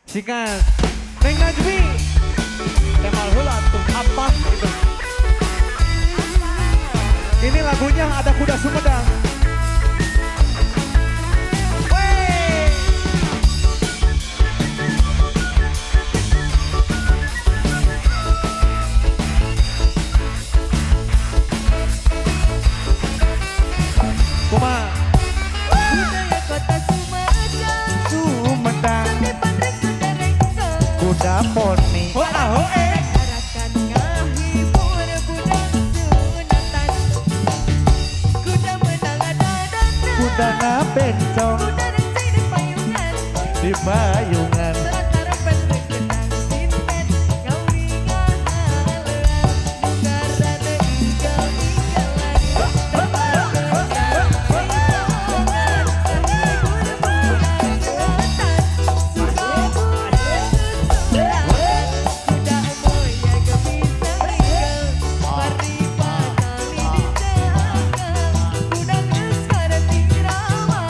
Sikat. Neng Nazmi. Temal hula tuh apa gitu. Ini lagunya ada Kuda Sumedang. Wey. Kuma. Budaya kota Sumedang, Kuda poni Hoa hoe. arakan ngahibur budak sunatan. Kuda menang ada dana, kuda na bencong kuda resi di payungan. di payungan Selatara pendeketan sinten, ngawingan halean. Nukarana igal-igalan, tempat kenyang payungan. Ngahibur budak sunatan, suka budak susuran. Kuda moya gebisa tinggal, paripada lidi jaga. Kuda geus kareti rawa,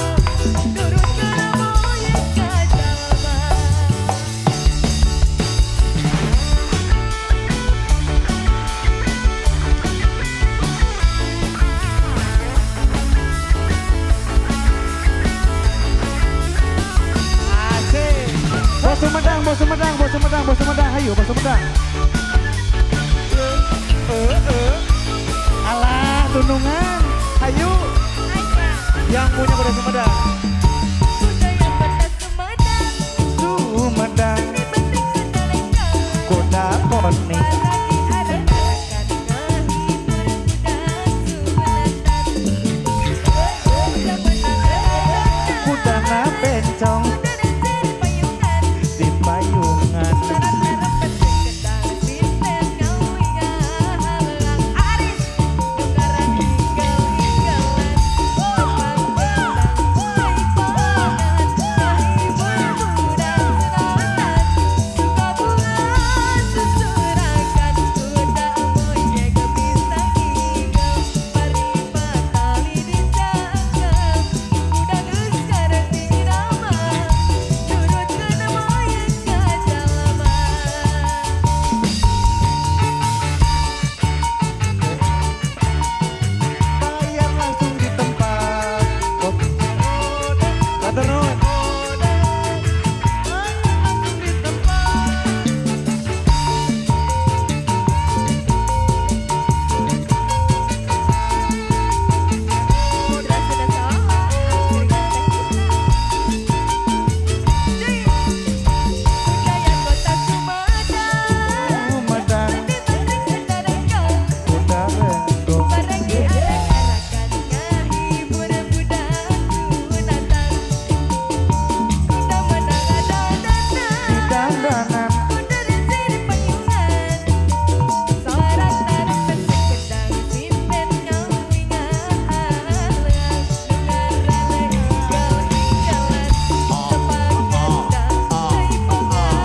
nurut kana moya kajalma. Asik. Bos Sumedang, bos Sumedang, bos Sumedang, bos Sumedang, ayo bos Sumedang. Alah, tunungan, ayo. Yang punya Kuda Sumedang. Budaya kota Sumedang, Sumedang, ini penting Sundalengka. kuda poni Apalagi arak-arakan ngahibur budak sunatan. Kuda menang ada dana, kuda na bencong kuda resi di payungan. di payungan Sarat-sarat pendeketan sinten, ngawingan haleang. Aris, nukaran igal-igalan, tempat kenyang payungan. Ngahibur budak sunatan, suka bunga susurakan. Kuda moya gebisa tinggal, paripada lidi jaga. Kuda geus kareti rama, nurut kana moya kajalma. bayar langsung di tempat kopi Atur nuhun. Sudah sama angkringan teh Ita. Budaya kota Sumedang, Sumedang, ini penting Sundalengka. kuda bencong Barangki arak-arakan ngahibur budak sunatan. Kuda menang ada dana, dandanan kuda resi di payungan. Sarat-sarat pendeketan sinten, ngawingan haleang. Nukarana igal-igalan, tempat kenyang payungan.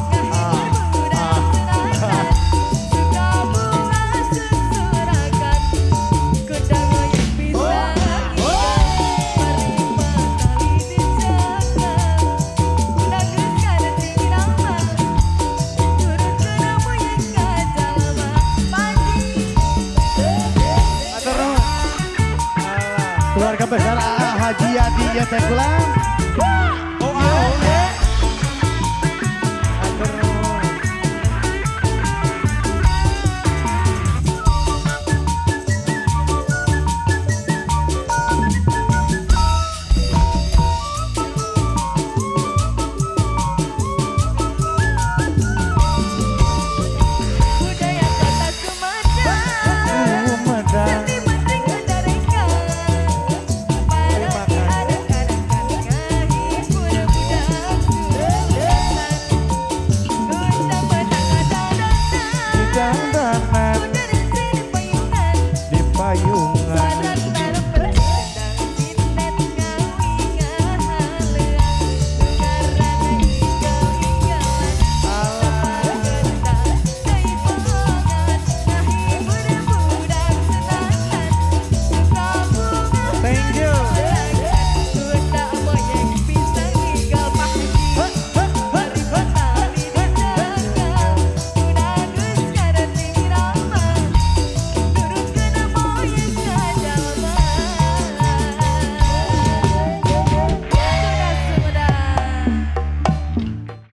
Ngahibur budak sunatan, suka bunga susurakan. Kuda ngoyek pisang ikan, paripada lidi jaga. Kuda geus kareti rama, nurut kana moya kajalma. Pagi Atur nuhun. Alah. keluarga besar Haji Yadi Tengkulang